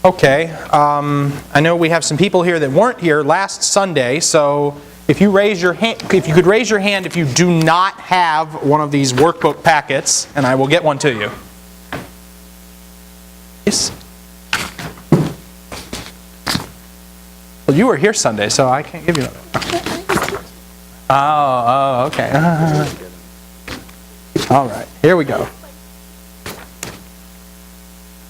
Okay, I know we have some people here that weren't here last Sunday, so if you raise your hand, if you could raise your hand if you do not have one of these workbook packets, and I will get one to you. Yes. Well, you were here Sunday, so I can't give you one. Oh, okay. All right, here we go.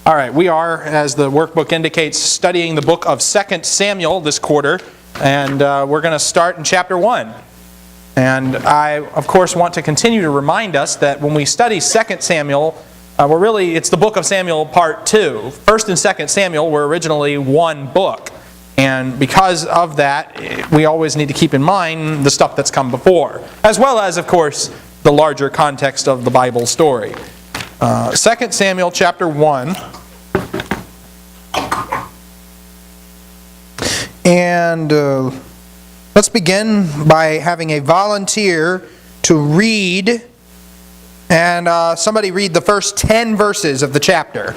All right, we are, as the workbook indicates, studying the book of 2 Samuel this quarter, and we're going to start in chapter 1. And I, of course, want to continue to remind us that when we study 2 Samuel, it's the book of Samuel part 2. 1st and 2nd Samuel were originally one book. And because of that, we always need to keep in mind the stuff that's come before, as well as, of course, the larger context of the Bible story. 2 Samuel chapter 1. And let's begin by having a volunteer to read, and somebody read the first 10 verses of the chapter.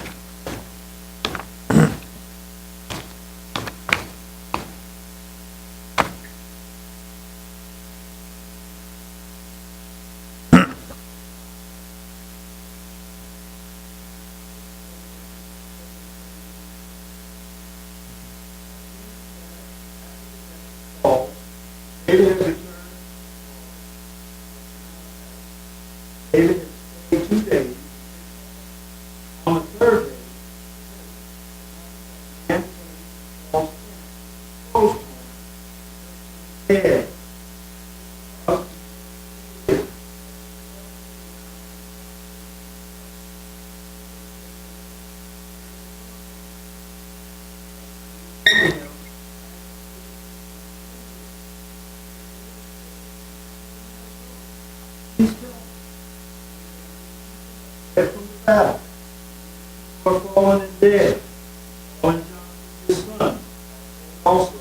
David stayed 2 days. On the third day, man came close to him, dead. Battle. For fallen and dead. Fallen Jonathan his son. Also.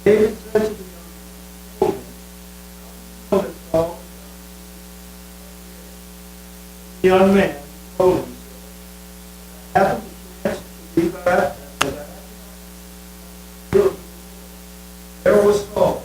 David said to the young man, told him, I haven't the chance to be baptized. There was Saul.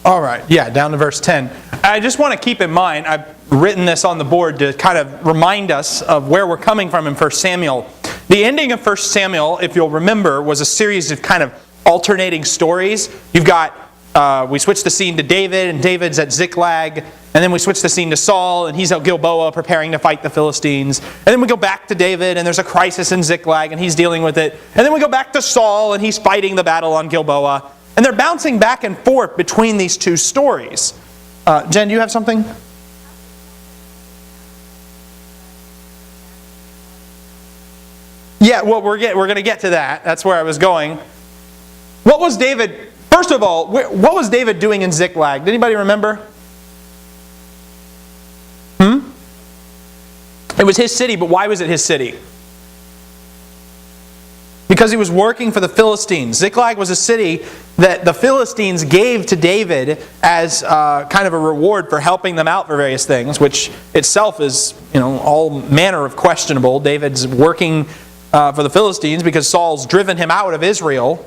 All right, yeah, down to verse 10. I just want to keep in mind, I've written this on the board to kind of remind us of where we're coming from in 1 Samuel. The ending of 1 Samuel, if you'll remember, was a series of kind of alternating stories. You've got, we switch the scene to David, and David's at Ziklag, and then we switch the scene to Saul, and he's at Gilboa preparing to fight the Philistines. And then we go back to David, and there's a crisis in Ziklag, and he's dealing with it. And then we go back to Saul, and he's fighting the battle on Gilboa. And they're bouncing back and forth between these two stories. Jen, do you have something? Yeah, well, we're going to get to that. That's where I was going. What was David, first of all, what was David doing in Ziklag? Did anybody remember? It was his city, but why was it his city? Because he was working for the Philistines. Ziklag was a city that the Philistines gave to David as kind of a reward for helping them out for various things, which itself is, all manner of questionable. David's working for the Philistines because Saul's driven him out of Israel.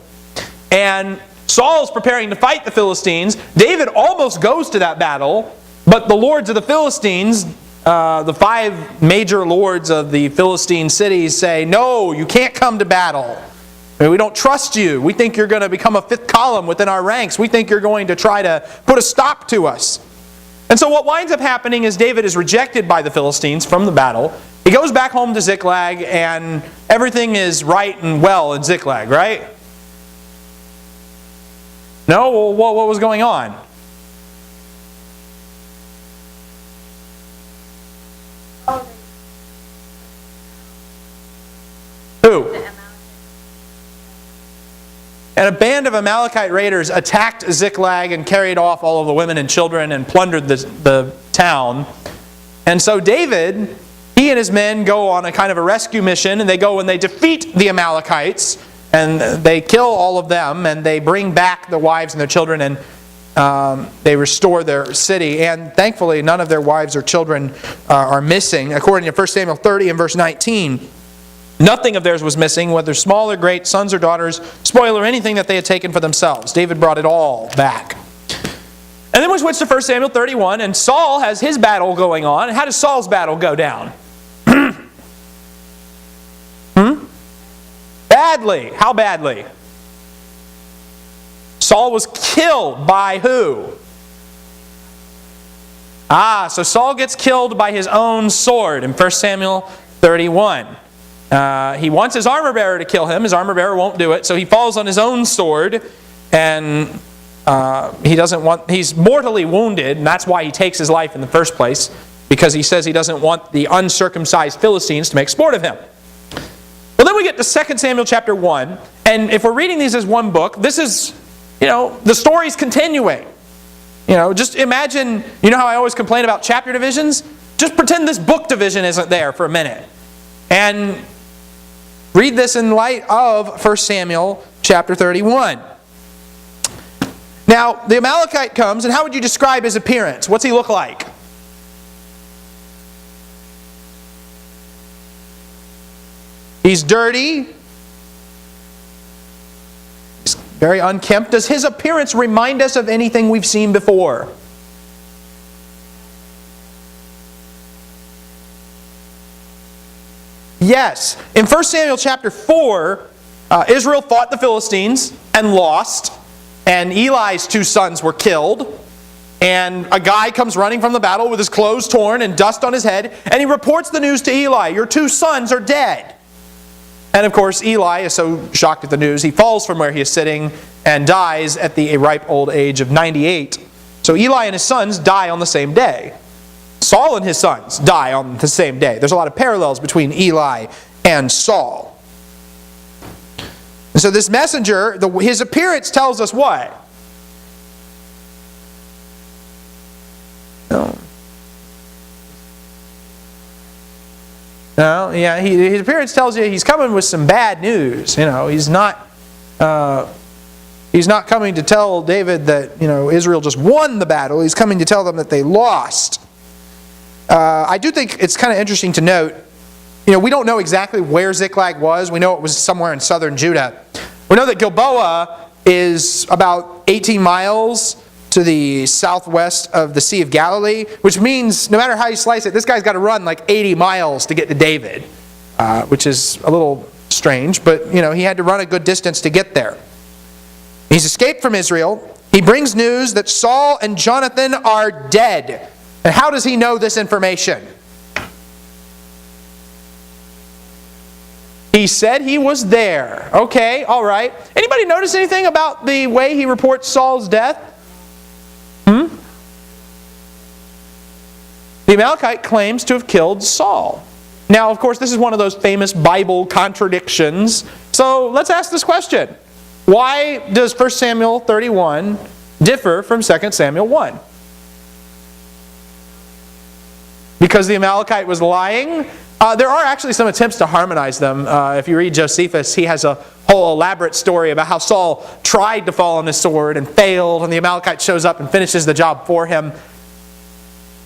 And Saul's preparing to fight the Philistines. David almost goes to that battle, but the lords of the Philistines, the 5 major lords of the Philistine cities say, no, you can't come to battle. We don't trust you. We think you're going to become a 5th column within our ranks. We think you're going to try to put a stop to us. And so what winds up happening is David is rejected by the Philistines from the battle. He goes back home to Ziklag, and everything is right and well in Ziklag, right? No? Well, what was going on? Who? And a band of Amalekite raiders attacked Ziklag and carried off all of the women and children and plundered the town. And so David, he and his men go on a kind of a rescue mission, and they go and they defeat the Amalekites, and they kill all of them, and they bring back the wives and their children, and they restore their city. And thankfully, none of their wives or children are missing. According to 1 Samuel 30 and verse 19, nothing of theirs was missing, whether small or great, sons or daughters, spoil or anything that they had taken for themselves. David brought it all back. And then we switch to 1 Samuel 31, and Saul has his battle going on. And how does Saul's battle go down? Badly. How badly? Saul was killed by who? So Saul gets killed by his own sword in 1 Samuel 31. He wants his armor bearer to kill him. His armor bearer won't do it, so he falls on his own sword, and he's mortally wounded, and that's why he takes his life in the first place, because he says he doesn't want the uncircumcised Philistines to make sport of him. Well, then we get to 2 Samuel chapter 1, and if we're reading these as one book, this is, the story's continuing. Just imagine, how I always complain about chapter divisions? Just pretend this book division isn't there for a minute. And read this in light of 1 Samuel chapter 31. Now, the Amalekite comes, and how would you describe his appearance? What's he look like? He's dirty. He's very unkempt. Does his appearance remind us of anything we've seen before? Yes. In 1 Samuel chapter 4, Israel fought the Philistines and lost. And Eli's 2 sons were killed. And a guy comes running from the battle with his clothes torn and dust on his head. And he reports the news to Eli. Your 2 sons are dead. And of course, Eli is so shocked at the news, he falls from where he is sitting and dies at the ripe old age of 98. So Eli and his sons die on the same day. Saul and his sons die on the same day. There's a lot of parallels between Eli and Saul. And so this messenger, his appearance tells us what? No, yeah, his appearance tells you he's coming with some bad news. He's not coming to tell David that Israel just won the battle. He's coming to tell them that they lost. I do think it's kind of interesting to note, we don't know exactly where Ziklag was. We know it was somewhere in southern Judah. We know that Gilboa is about 18 miles to the southwest of the Sea of Galilee, which means no matter how you slice it, this guy's got to run like 80 miles to get to David, which is a little strange, but he had to run a good distance to get there. He's escaped from Israel. He brings news that Saul and Jonathan are dead. And how does he know this information? He said he was there. Okay, all right. Anybody notice anything about the way he reports Saul's death? The Amalekite claims to have killed Saul. Now, of course, this is one of those famous Bible contradictions. So let's ask this question. Why does 1 Samuel 31 differ from 2 Samuel 1? Because the Amalekite was lying? There are actually some attempts to harmonize them. If you read Josephus, he has a whole elaborate story about how Saul tried to fall on his sword and failed, and the Amalekite shows up and finishes the job for him.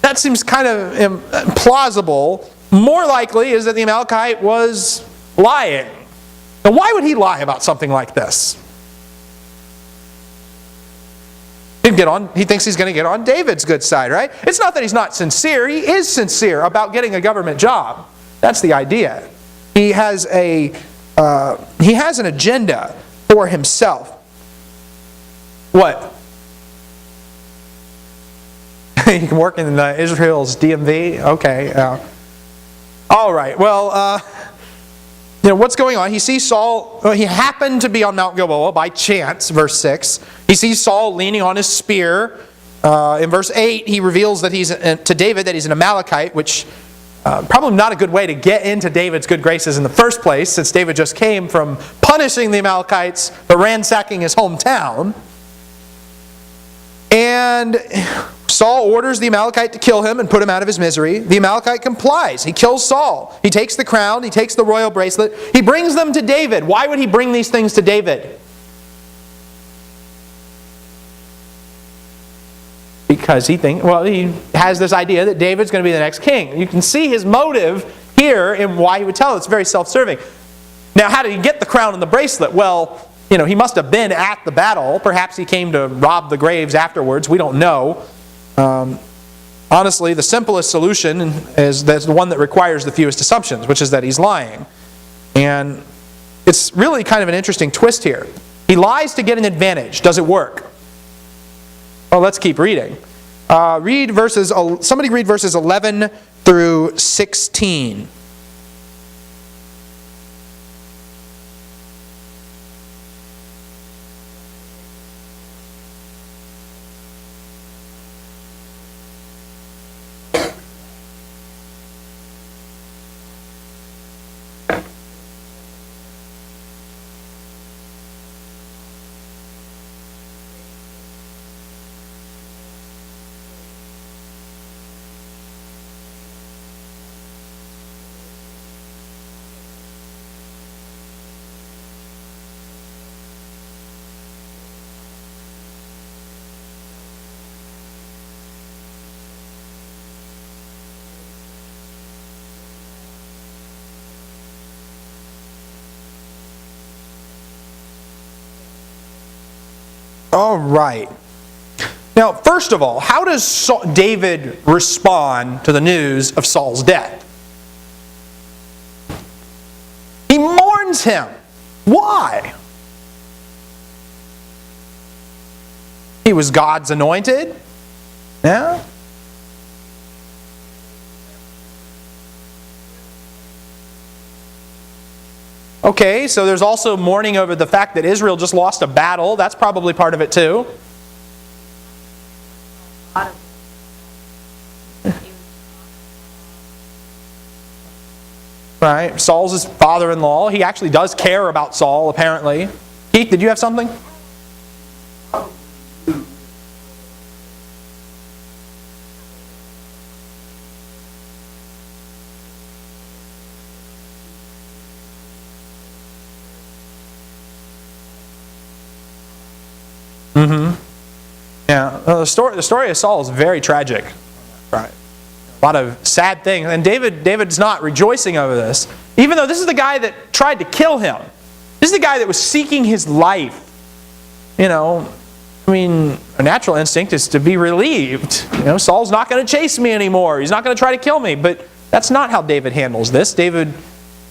That seems kind of implausible. More likely is that the Amalekite was lying. Now, why would he lie about something like this? He thinks he's going to get on David's good side, right? It's not that he's not sincere. He is sincere about getting a government job. That's the idea. He has an agenda for himself. What? He can work in Israel's DMV? Okay. All right, well, what's going on? He sees Saul, he happened to be on Mount Gilboa by chance, verse 6. He sees Saul leaning on his spear. In verse 8, he reveals that to David that he's an Amalekite, which probably not a good way to get into David's good graces in the first place, since David just came from punishing the Amalekites, but ransacking his hometown. And Saul orders the Amalekite to kill him and put him out of his misery. The Amalekite complies. He kills Saul. He takes the crown. He takes the royal bracelet. He brings them to David. Why would he bring these things to David? Because he has this idea that David's going to be the next king. You can see his motive here in why he would tell it. It's very self-serving. Now, how did he get the crown and the bracelet? Well, he must have been at the battle. Perhaps he came to rob the graves afterwards. We don't know. Honestly, the simplest solution is the one that requires the fewest assumptions, which is that he's lying. And it's really kind of an interesting twist here. He lies to get an advantage. Does it work? Well, let's keep reading. Somebody read verses 11 through 16. All right. Now, first of all, how does David respond to the news of Saul's death? He mourns him. Why? He was God's anointed. Yeah? Okay, so there's also mourning over the fact that Israel just lost a battle. That's probably part of it too. Right, Saul's his father-in-law. He actually does care about Saul, apparently. Keith, did you have something? Yeah, the story of Saul is very tragic. Right, a lot of sad things, and David's not rejoicing over this, even though this is the guy that tried to kill him. This is the guy that was seeking his life. A natural instinct is to be relieved. Saul's not going to chase me anymore. He's not going to try to kill me. But that's not how David handles this. David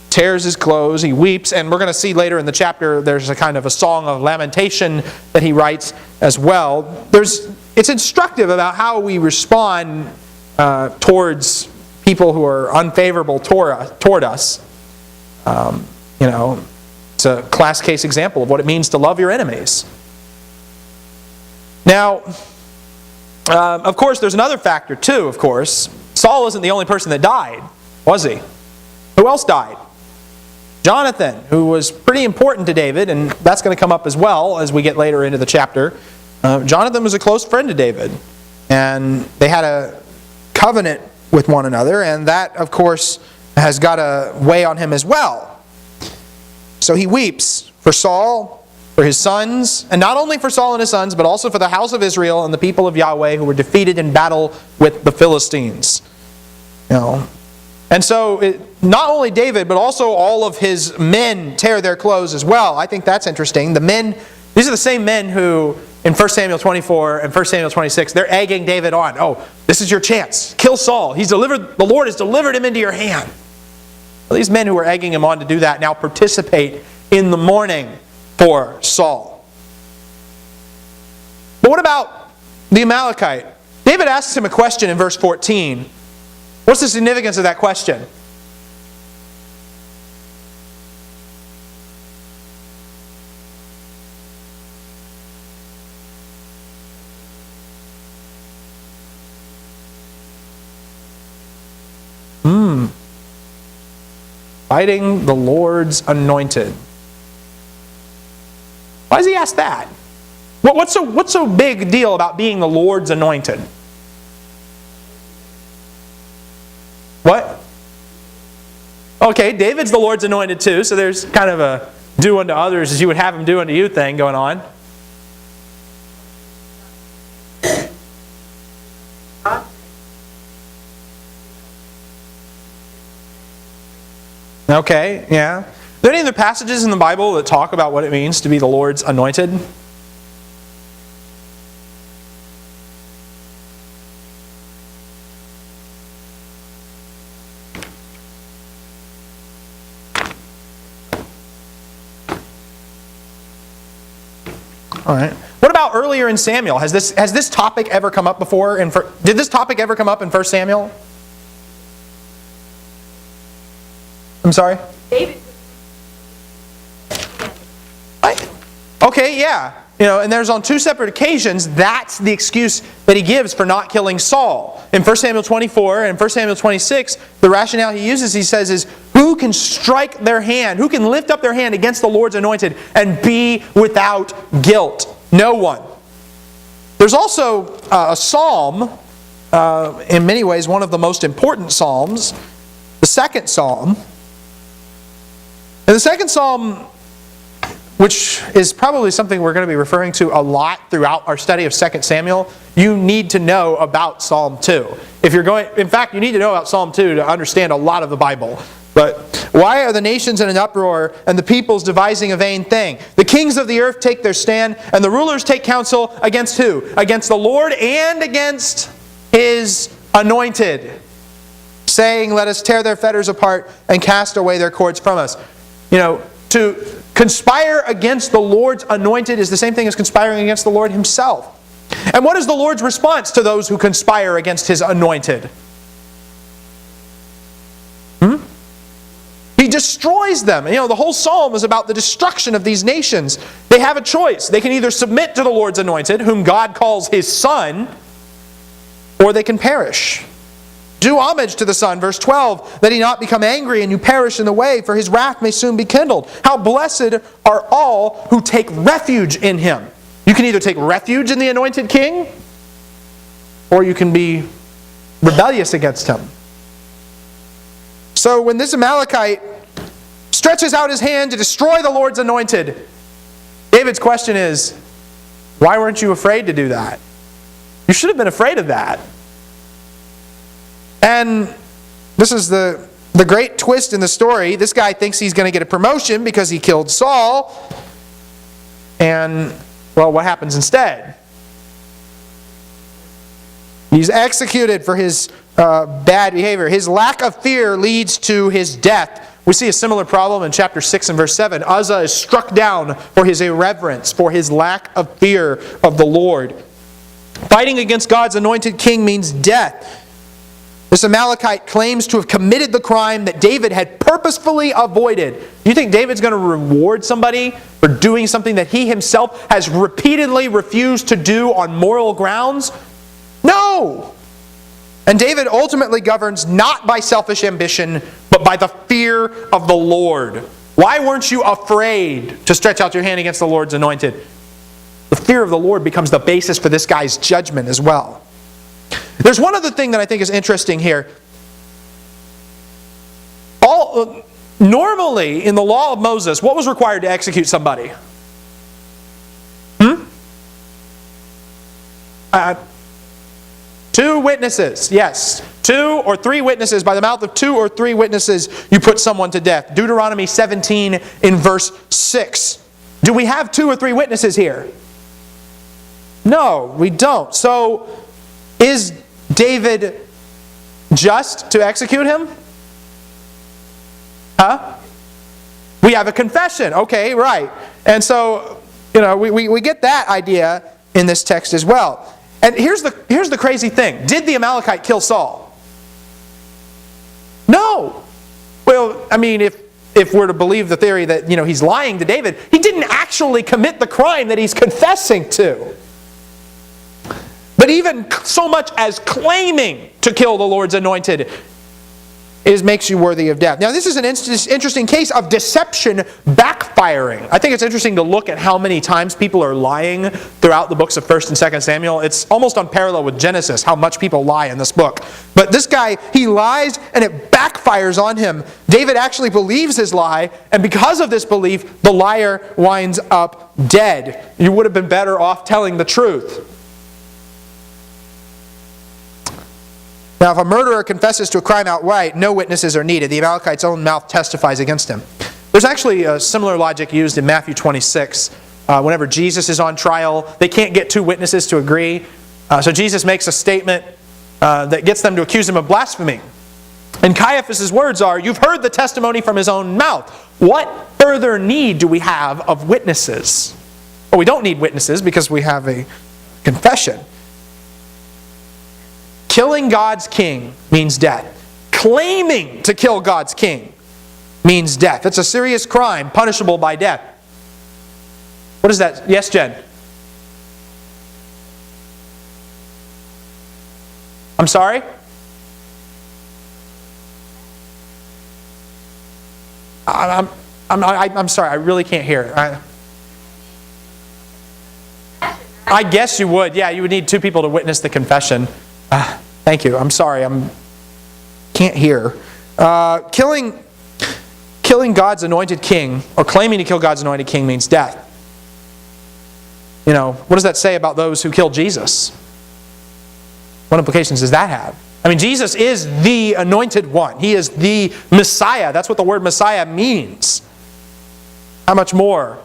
tears his clothes, he weeps, and we're going to see later in the chapter there's a kind of a song of lamentation that he writes as well. It's instructive about how we respond towards people who are unfavorable toward us. It's a class case example of what it means to love your enemies. Now, of course, there's another factor too, of course. Saul isn't the only person that died, was he? Who else died? Jonathan, who was pretty important to David, and that's going to come up as well as we get later into the chapter. Jonathan was a close friend to David, and they had a covenant with one another, and that, of course, has got to weigh on him as well. So he weeps for Saul, for his sons, and not only for Saul and his sons, but also for the house of Israel and the people of Yahweh who were defeated in battle with the Philistines. And so, not only David, but also all of his men tear their clothes as well. I think that's interesting. These are the same men who, in 1 Samuel 24 and 1 Samuel 26, they're egging David on. Oh, this is your chance. Kill Saul. The Lord has delivered him into your hand. Well, these men who were egging him on to do that now participate in the mourning for Saul. But what about the Amalekite? David asks him a question in verse 14. What's the significance of that question? Fighting the Lord's anointed. Why does he ask that? What's so big a deal about being the Lord's anointed? What? Okay, David's the Lord's anointed too, so there's kind of a do unto others as you would have him do unto you thing going on. Okay, yeah. Are there any other passages in the Bible that talk about what it means to be the Lord's anointed? All right. What about earlier in Samuel? Has this topic ever come up before? Did this topic ever come up in 1 Samuel? I'm sorry? David. Okay, yeah. And there's on two separate occasions, that's the excuse that he gives for not killing Saul. In 1 Samuel 24 and 1 Samuel 26, the rationale he uses, he says, is who can strike their hand, who can lift up their hand against the Lord's anointed and be without guilt? No one. There's also a psalm, in many ways one of the most important psalms, the second psalm. And the second psalm, which is probably something we're going to be referring to a lot throughout our study of 2 Samuel, you need to know about Psalm 2. In fact, you need to know about Psalm 2 to understand a lot of the Bible. But why are the nations in an uproar and the peoples devising a vain thing? The kings of the earth take their stand, and the rulers take counsel against who? Against the Lord and against His anointed, saying, let us tear their fetters apart and cast away their cords from us. To conspire against the Lord's anointed is the same thing as conspiring against the Lord Himself. And what is the Lord's response to those who conspire against His anointed? He destroys them. The whole psalm is about the destruction of these nations. They have a choice. They can either submit to the Lord's anointed, whom God calls His Son, or they can perish. Do homage to the Son, verse 12, that He not become angry and you perish in the way, for His wrath may soon be kindled. How blessed are all who take refuge in Him. You can either take refuge in the anointed King, or you can be rebellious against Him. So when this Amalekite stretches out his hand to destroy the Lord's anointed, David's question is, why weren't you afraid to do that? You should have been afraid of that. And this is the great twist in the story. This guy thinks he's going to get a promotion because he killed Saul. And, well, what happens instead? He's executed for his bad behavior. His lack of fear leads to his death. We see a similar problem in chapter 6 and verse 7. Uzzah is struck down for his irreverence, for his lack of fear of the Lord. Fighting against God's anointed king means death. This Amalekite claims to have committed the crime that David had purposefully avoided. Do you think David's going to reward somebody for doing something that he himself has repeatedly refused to do on moral grounds? No! And David ultimately governs not by selfish ambition, but by the fear of the Lord. Why weren't you afraid to stretch out your hand against the Lord's anointed? The fear of the Lord becomes the basis for this guy's judgment as well. There's one other thing that I think is interesting here. Normally, in the law of Moses, what was required to execute somebody? Two witnesses, yes. 2 or 3 witnesses. By the mouth of 2 or 3 witnesses, you put someone to death. Deuteronomy 17 in verse 6. Do we have 2 or 3 witnesses here? No, we don't. So, is David just to execute him? We have a confession. Okay, right. And so, we get that idea in this text as well. And here's the crazy thing. Did the Amalekite kill Saul? No. Well, I mean, if we're to believe the theory that, he's lying to David, he didn't actually commit the crime that he's confessing to. But even so much as claiming to kill the Lord's anointed makes you worthy of death. Now this is an interesting case of deception backfiring. I think it's interesting to look at how many times people are lying throughout the books of 1st and 2nd Samuel. It's almost on parallel with Genesis, how much people lie in this book. But this guy, he lies and it backfires on him. David actually believes his lie, and because of this belief, the liar winds up dead. You would have been better off telling the truth. Now, if a murderer confesses to a crime outright, no witnesses are needed. The Amalekite's own mouth testifies against him. There's actually a similar logic used in Matthew 26. Whenever Jesus is on trial, they can't get two witnesses to agree. So Jesus makes a statement that gets them to accuse him of blasphemy. And Caiaphas' words are, "You've heard the testimony from his own mouth. What further need do we have of witnesses?" Well, we don't need witnesses because we have a confession. Killing God's king means death. Claiming to kill God's king means death. It's a serious crime, punishable by death. What is that? Yes, Jen? I'm sorry? I'm sorry, I really can't hear. I guess you would. Yeah, you would need two people to witness the confession. Thank you. I'm sorry. Can't hear. Killing God's anointed king, or claiming to kill God's anointed king, means death. You know, what does that say about those who killed Jesus? What implications does that have? I mean, Jesus is the anointed one. He is the Messiah. That's what the word Messiah means. How much more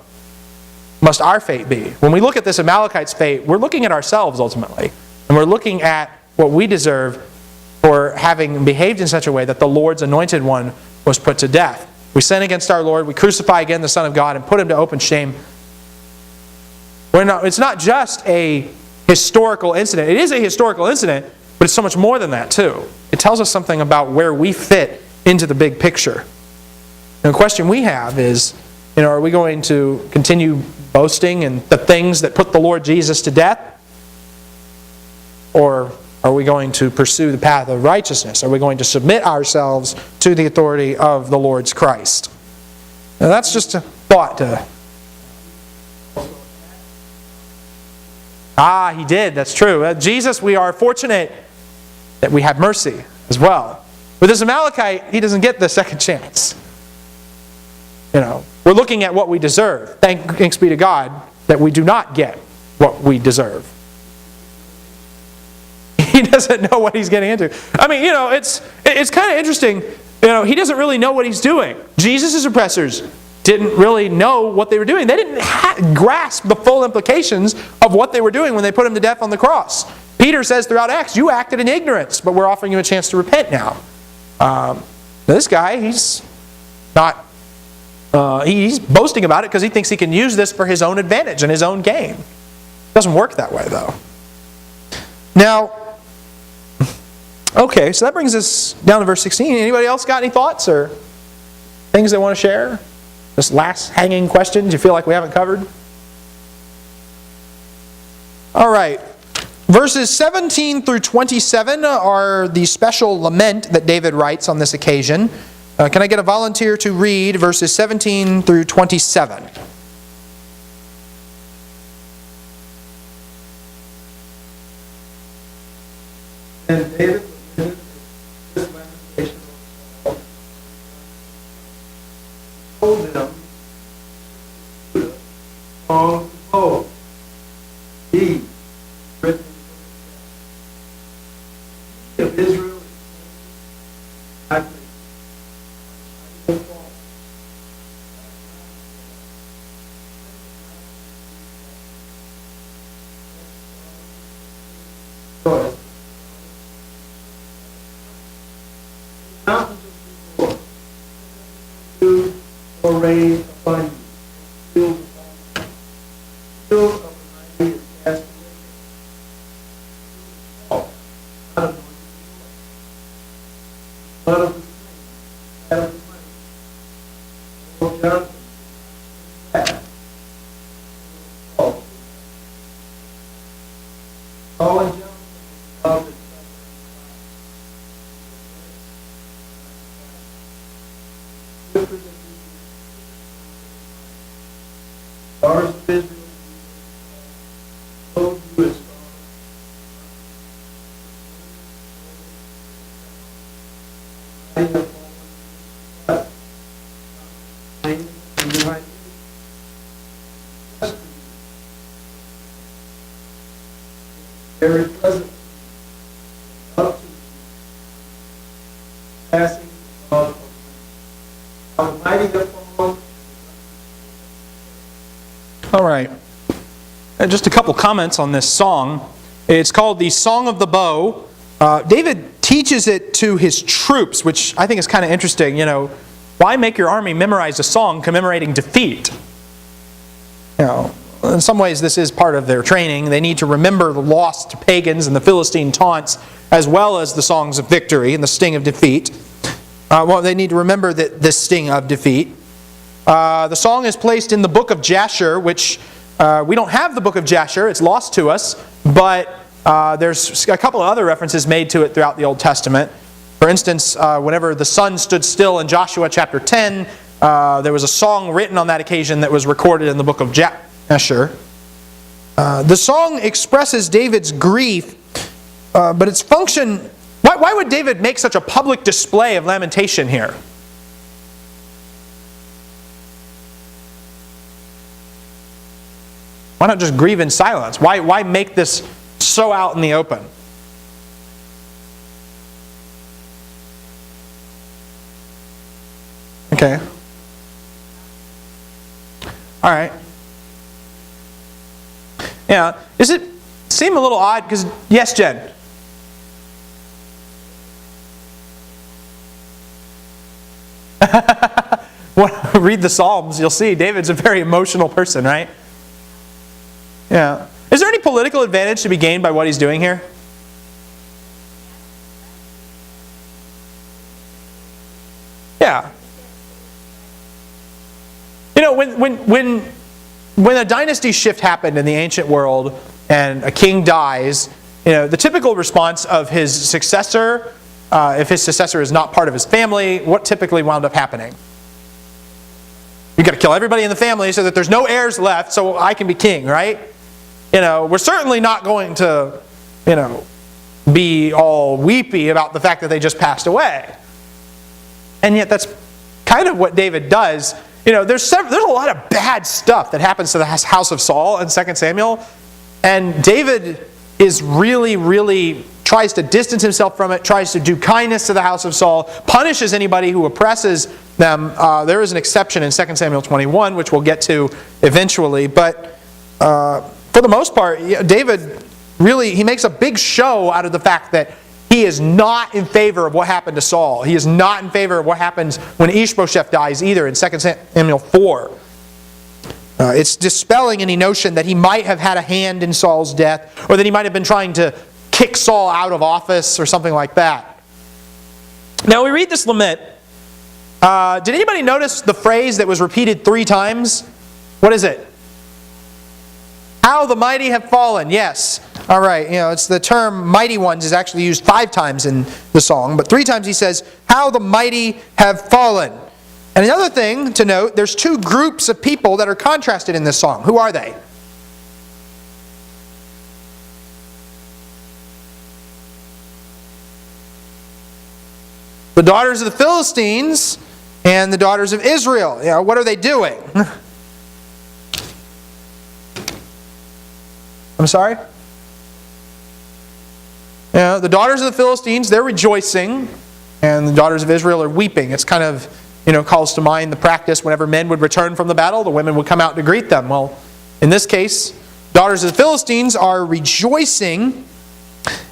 must our fate be? When we look at this Amalekite's fate, we're looking at ourselves ultimately. And we're looking at what we deserve for having behaved in such a way that the Lord's anointed one was put to death. We sin against our Lord, we crucify again the Son of God and put him to open shame. It's not just a historical incident. It is a historical incident, but it's so much more than that too. It tells us something about where we fit into the big picture. And the question we have is, are we going to continue boasting in the things that put the Lord Jesus to death? Or are we going to pursue the path of righteousness? Are we going to submit ourselves to the authority of the Lord's Christ? Now that's just a thought to... He did. That's true. Jesus, we are fortunate that we have mercy as well. With this Amalekite, he doesn't get the second chance. We're looking at what we deserve. Thanks be to God that we do not get what we deserve. He doesn't know what he's getting into. I mean, it's kind of interesting. He doesn't really know what he's doing. Jesus' oppressors didn't really know what they were doing. They didn't grasp the full implications of what they were doing when they put him to death on the cross. Peter says throughout Acts, you acted in ignorance, but we're offering you a chance to repent now. This guy, he's not... he's boasting about it because he thinks he can use this for his own advantage and his own gain. It doesn't work that way, though. Now, okay, so that brings us down to verse 16. Anybody else got any thoughts or things they want to share? This last hanging questions you feel like we haven't covered? All right. Verses 17 through 27 are the special lament that David writes on this occasion. Can I get a volunteer to read verses 17 through 27? And David lamented this lamentation of Saul. Told them, Judah, song of hope. He, written of Israel, I or rain upon you. Field of the mighty is cast away. Out of the blood of the slain, out of the slain. O Jonathan, Saul and Jonathan loved each other. different than the daughters of Israel. Told you as very pleasant up to passing above Almighty the Father. All right. Just a couple comments on this song. It's called the Song of the Bow. David teaches it to his troops, which I think is kind of interesting. You know, why make your army memorize a song commemorating defeat? You know, in some ways this is part of their training. They need to remember the loss to pagans and the Philistine taunts, as well as the songs of victory and the sting of defeat. They need to remember the sting of defeat. The song is placed in the book of Jasher, which we don't have the book of Jasher. It's lost to us, but there's a couple of other references made to it throughout the Old Testament. For instance, whenever the sun stood still in Joshua chapter 10, there was a song written on that occasion that was recorded in the book of Jasher. The song expresses David's grief, but its function... Why would David make such a public display of lamentation here? Why not just grieve in silence? Why make this so out in the open? Okay. All right. Yeah. Does it seem a little odd? Because, yes, Jen? Read the Psalms, you'll see David's a very emotional person, right? Yeah. Is there any political advantage to be gained by what he's doing here? Yeah. You know, when a dynasty shift happened in the ancient world and a king dies, you know, the typical response of his successor, if his successor is not part of his family, what typically wound up happening? You've got to kill everybody in the family so that there's no heirs left so I can be king, right? You know, we're certainly not going to, you know, be all weepy about the fact that they just passed away. And yet that's kind of what David does. You know, there's a lot of bad stuff that happens to the house of Saul in 2 Samuel. And David is really tries to distance himself from it, tries to do kindness to the house of Saul, punishes anybody who oppresses them. There is an exception in 2 Samuel 21, which we'll get to eventually. But for the most part, David really, he makes a big show out of the fact that he is not in favor of what happened to Saul. He is not in favor of what happens when Ishbosheth dies either in 2 Samuel 4. It's dispelling any notion that he might have had a hand in Saul's death, or that he might have been trying to kick Saul out of office or something like that. Now we read this lament. Did anybody notice the phrase that was repeated 3 times? What is it? How the mighty have fallen. Yes. All right. You know, it's the term mighty ones is actually used 5 times in the song, but 3 times he says, how the mighty have fallen. And another thing to note, there's 2 groups of people that are contrasted in this song. Who are they? The daughters of the Philistines and the daughters of Israel. You know, what are they doing? I'm sorry? You know, the daughters of the Philistines, they're rejoicing, and the daughters of Israel are weeping. It's kind of, you know, calls to mind the practice whenever men would return from the battle, the women would come out to greet them. Well, in this case, daughters of the Philistines are rejoicing,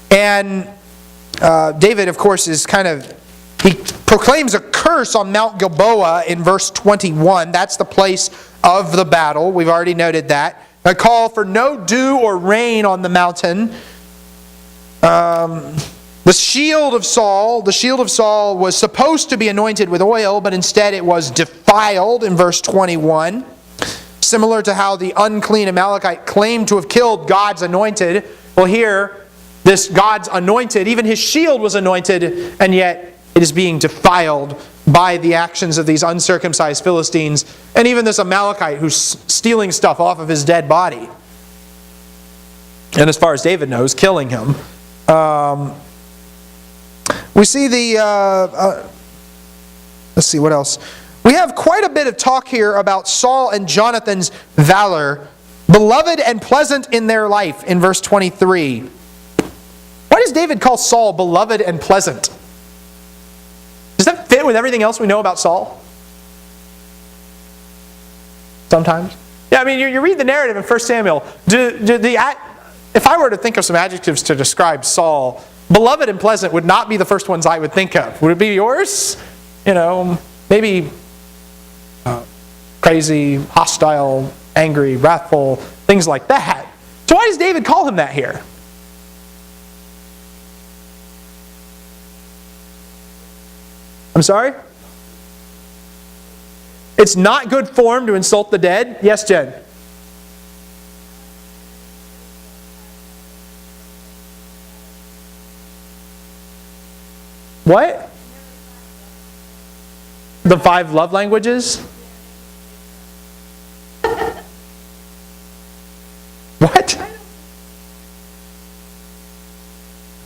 and David, of course, is he proclaims a curse on Mount Gilboa in verse 21. That's the place of the battle. We've already noted that. A call for no dew or rain on the mountain. The shield of Saul was supposed to be anointed with oil, but instead it was defiled in verse 21. Similar to how the unclean Amalekite claimed to have killed God's anointed. Well, here, this God's anointed, even his shield was anointed, and yet it is being defiled by the actions of these uncircumcised Philistines, and even this Amalekite who's stealing stuff off of his dead body. And as far as David knows, killing him. We see let's see, what else? We have quite a bit of talk here about Saul and Jonathan's valor, beloved and pleasant in their life, in verse 23. Why does David call Saul beloved and pleasant? Does that fit with everything else we know about Saul? Sometimes. Yeah, I mean, you read the narrative in 1 Samuel. If I were to think of some adjectives to describe Saul, beloved and pleasant would not be the first ones I would think of. Would it be yours? Maybe crazy, hostile, angry, wrathful, things like that. So why does David call him that here? I'm sorry? It's not good form to insult the dead? Yes, Jen? What? The 5 love languages? What?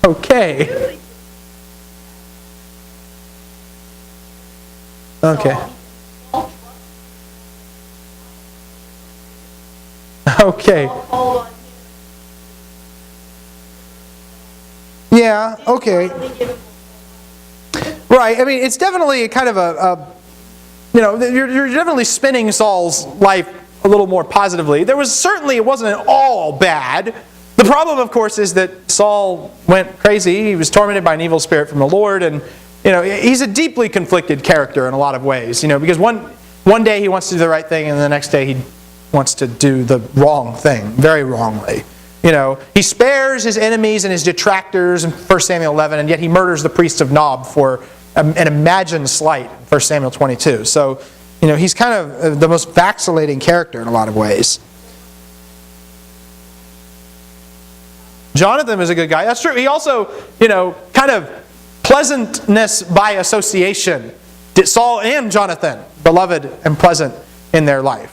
Okay. Okay. Okay. Yeah, okay. Right, I mean, it's definitely kind of you're definitely spinning Saul's life a little more positively. It wasn't at all bad. The problem, of course, is that Saul went crazy. He was tormented by an evil spirit from the Lord, and he's a deeply conflicted character in a lot of ways. Because one day he wants to do the right thing, and the next day he wants to do the wrong thing, very wrongly. He spares his enemies and his detractors in 1 Samuel 11, and yet he murders the priests of Nob for an imagined slight in 1 Samuel 22. So, he's kind of the most vacillating character in a lot of ways. Jonathan is a good guy. That's true. He also, kind of pleasantness by association. Saul and Jonathan, beloved and pleasant in their life.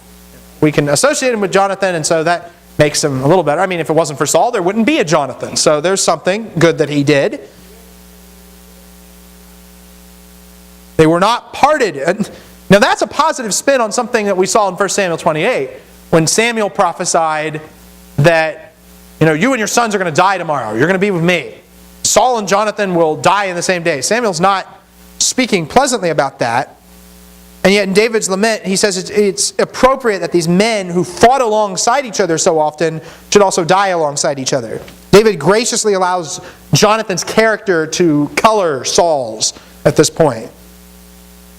We can associate him with Jonathan, and so that makes him a little better. I mean, if it wasn't for Saul, there wouldn't be a Jonathan. So there's something good that he did. They were not parted. Now that's a positive spin on something that we saw in 1 Samuel 28, when Samuel prophesied that, you and your sons are going to die tomorrow. You're going to be with me. Saul and Jonathan will die in the same day. Samuel's not speaking pleasantly about that. And yet in David's lament, he says it's appropriate that these men who fought alongside each other so often should also die alongside each other. David graciously allows Jonathan's character to color Saul's at this point.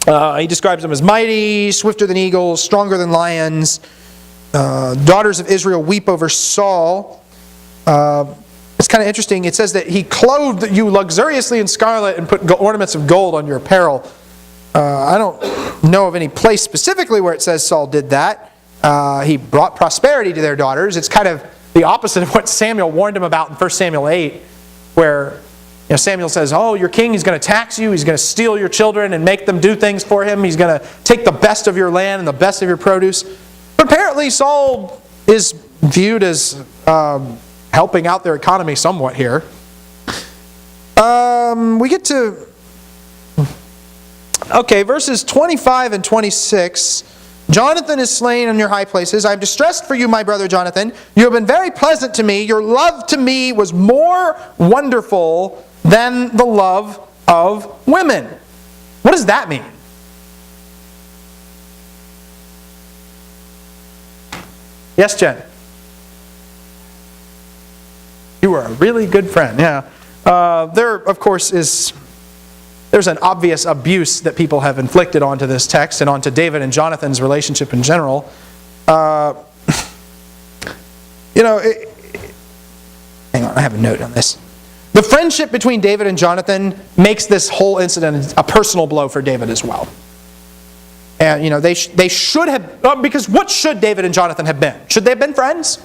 He describes them as mighty, swifter than eagles, stronger than lions. Daughters of Israel weep over Saul. It's kind of interesting. It says that he clothed you luxuriously in scarlet and put ornaments of gold on your apparel. I don't know of any place specifically where it says Saul did that. He brought prosperity to their daughters. It's kind of the opposite of what Samuel warned him about in 1 Samuel 8, where Samuel says, your king is going to tax you, he's going to steal your children and make them do things for him, he's going to take the best of your land and the best of your produce. But apparently Saul is viewed as helping out their economy somewhat here. We get to verses 25 and 26. Jonathan is slain in your high places. I am distressed for you, my brother Jonathan. You have been very pleasant to me. Your love to me was more wonderful than the love of women. What does that mean? Yes, Jen? You were a really good friend, yeah. There, of course, there's an obvious abuse that people have inflicted onto this text and onto David and Jonathan's relationship in general. Hang on, I have a note on this. The friendship between David and Jonathan makes this whole incident a personal blow for David as well. And, they should have, because what should David and Jonathan have been? Should they have been friends?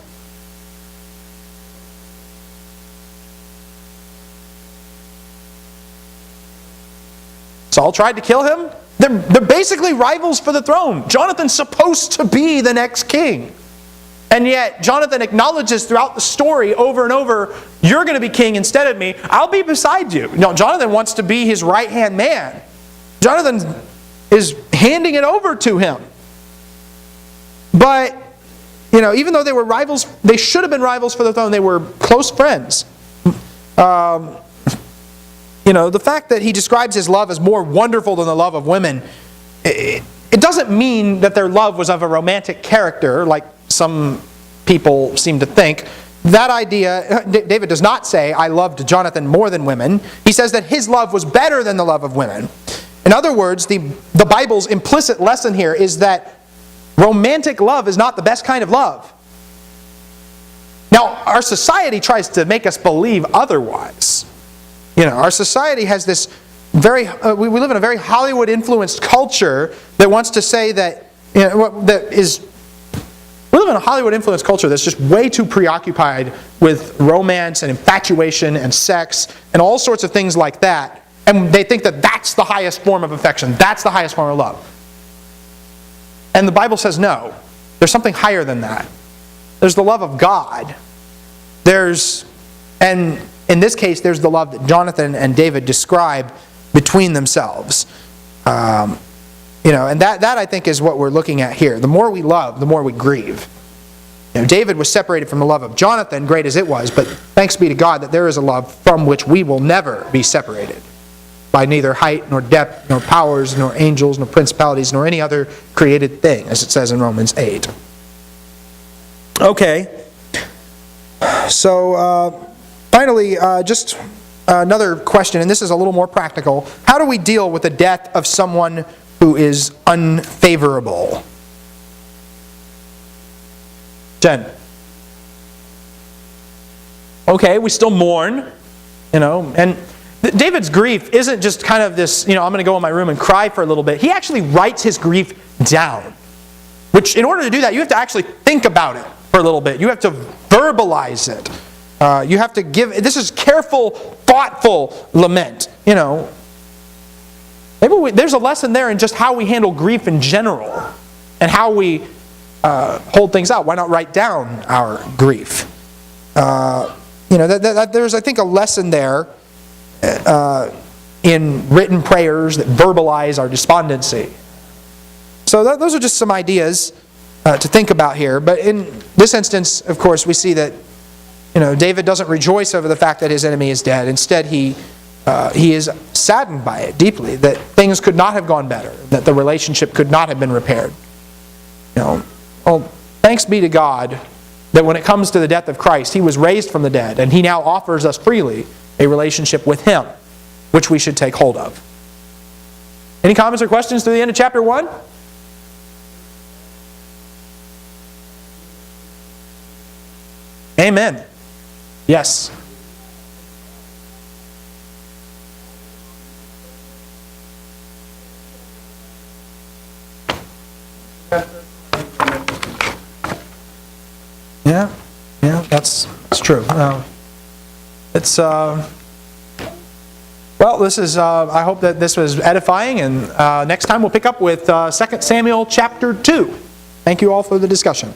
Saul tried to kill him. They're basically rivals for the throne. Jonathan's supposed to be the next king. And yet, Jonathan acknowledges throughout the story over and over, you're going to be king instead of me. I'll be beside you. No, Jonathan wants to be his right-hand man. Jonathan is handing it over to him. But, even though they were rivals, they should have been rivals for the throne. They were close friends. The fact that he describes his love as more wonderful than the love of women, it doesn't mean that their love was of a romantic character, like some people seem to think. That idea, David does not say, I loved Jonathan more than women. He says that his love was better than the love of women. In other words, the Bible's implicit lesson here is that romantic love is not the best kind of love. Now, our society tries to make us believe otherwise. Our society has this we live in a very Hollywood-influenced culture that wants to say that, we live in a Hollywood-influenced culture that's just way too preoccupied with romance and infatuation and sex and all sorts of things like that. And they think that that's the highest form of affection. That's the highest form of love. And the Bible says no. There's something higher than that. There's the love of God. And in this case, there's the love that Jonathan and David describe between themselves. And that I think is what we're looking at here. The more we love, the more we grieve. David was separated from the love of Jonathan, great as it was, but thanks be to God that there is a love from which we will never be separated by neither height, nor depth, nor powers, nor angels, nor principalities, nor any other created thing, as it says in Romans 8. Okay. So, finally, just another question, and this is a little more practical. How do we deal with the death of someone who is unfavorable? Jen. Okay, we still mourn, and David's grief isn't just kind of this, I'm going to go in my room and cry for a little bit. He actually writes his grief down, which in order to do that, you have to actually think about it for a little bit. You have to verbalize it. You have to this is careful, thoughtful lament, Maybe there's a lesson there in just how we handle grief in general and how we hold things out. Why not write down our grief? There's, I think, a lesson there in written prayers that verbalize our despondency. So those are just some ideas to think about here. But in this instance, of course, we see that David doesn't rejoice over the fact that his enemy is dead. Instead, he is saddened by it deeply, that things could not have gone better, that the relationship could not have been repaired. Well, thanks be to God that when it comes to the death of Christ, He was raised from the dead, and He now offers us freely a relationship with Him, which we should take hold of. Any comments or questions to the end of chapter 1? Amen. Yes. Yeah, that's true. It's well, this is. I hope that this was edifying, and next time we'll pick up with 2 Samuel chapter 2. Thank you all for the discussion.